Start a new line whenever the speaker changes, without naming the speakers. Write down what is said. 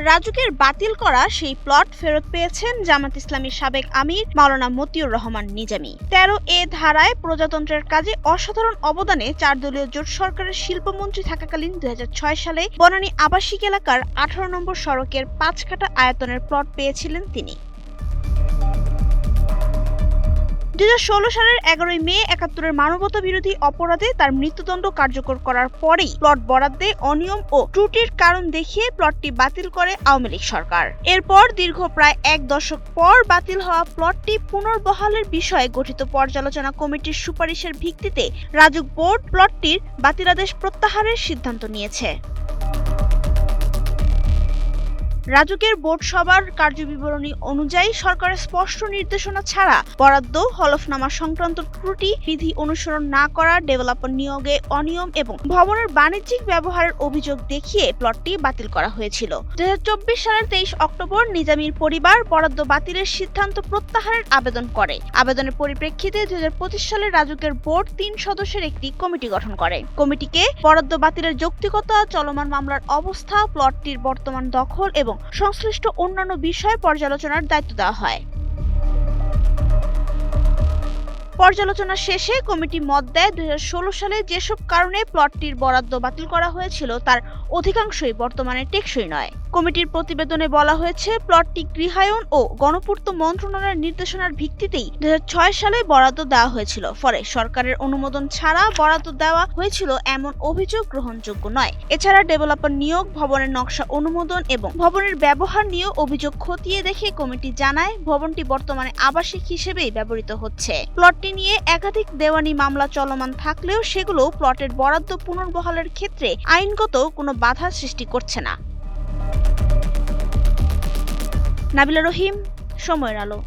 রাজুকের বাতিল করা সেই প্লট ফেরত পেয়েছেন জামাত ইসলামীর সাবেক আমির মাওলানা মতিউর রহমান নিজামী। 13A ধারায় প্রজাতন্ত্রের কাজে অসাধারণ অবদানে 4 দলীয় জোট সরকারের শিল্পমন্ত্রী থাকাকালীন 2006 সালে বনানী আবাসিক এলাকার 18 নম্বর সড়কের 5 কাঠা আয়তনের প্লট পেয়েছিলেন তিনি। 2016 সালের 11 মে 71-এর মানবতা বিরোধী অপরাধে তার মৃত্যুদণ্ড কার্যকর করার পরেই প্লট বরাদ্দে অনিয়ম ও ত্রুটির কারণ দেখিয়ে প্লটটি বাতিল করে আওয়ামী লীগ সরকার। এরপর দীর্ঘ প্রায় 1 দশক পর বাতিল হওয়া প্লটটি পুনর্বহালের বিষয়ে গঠিত পর্যালোচনা কমিটির সুপারিশের ভিত্তিতে রাজুক বোর্ড প্লটটির বাতিলাদেশ প্রত্যাহারের সিদ্ধান্ত নিয়েছে। রাজুকের বোর্ড সভার কার্যবিবরণী অনুযায়ী সরকারের স্পষ্ট নির্দেশনা ছাড়া বরাদ্দ, হলফনামা সংক্রান্ত ত্রুটি, বিধি অনুসরণ না করা, ডেভেলপার নিয়োগে অনিয়ম এবং ভবনের বাণিজ্যিক ব্যবহারের অভিযোগ দেখিয়ে প্লটটি বাতিল করা হয়েছিল। 2024 সালের 23 অক্টোবর নিজামীর পরিবার বরাদ্দ বাতিলের সিদ্ধান্ত প্রত্যাহারের আবেদন করে। আবেদনের পরিপ্রেক্ষিতে 2025 সালে রাজুকের বোর্ড 3 সদস্যের একটি কমিটি গঠন করে। কমিটিকে বরাদ্দ বাতিলের যৌক্তিকতা, চলমান মামলার অবস্থা, প্লটটির বর্তমান দখল এবং সংশ্লিষ্ট অন্যান্য বিষয় পর্যালোচনার দায়িত্ব দেওয়া হয়। পর্যালোচনা শেষে কমিটি মত দেয় 2016 সালে যেসব কারণে প্লটটির বরাদ্দ বাতিল করা হয়েছিল তার অধিকাংশই বর্তমানে টেকসই নয়। কমিটির প্রতিবেদনে বলা হয়েছে, প্লটটি গৃহায়ন ও গণপূর্ত মন্ত্রণালয়ের নির্দেশনার ভিত্তিতেই 2006 সালে বরাদ্দ দেওয়া হয়েছিল। ফলে সরকারের অনুমোদন ছাড়া বরাদ্দ দেওয়া হয়েছিল এমন অভিযোগ গ্রহণযোগ্য নয়। এছাড়া ডেভেলপার নিয়োগ, ভবনের নকশা অনুমোদন এবং ভবনের ব্যবহার নিয়ে অভিযোগ খতিয়ে দেখে কমিটি জানায় ভবনটি বর্তমানে আবাসিক হিসেবেই ব্যবহৃত হচ্ছে। প্লটটি নিয়ে একাধিক দেওয়ানি মামলা চলমান থাকলেও সেগুলো প্লটের বরাদ্দ পুনর্বহালের ক্ষেত্রে আইনগত কোনো বাধা সৃষ্টি করছে না। নাবিলা রহিম, সময়ের আলো।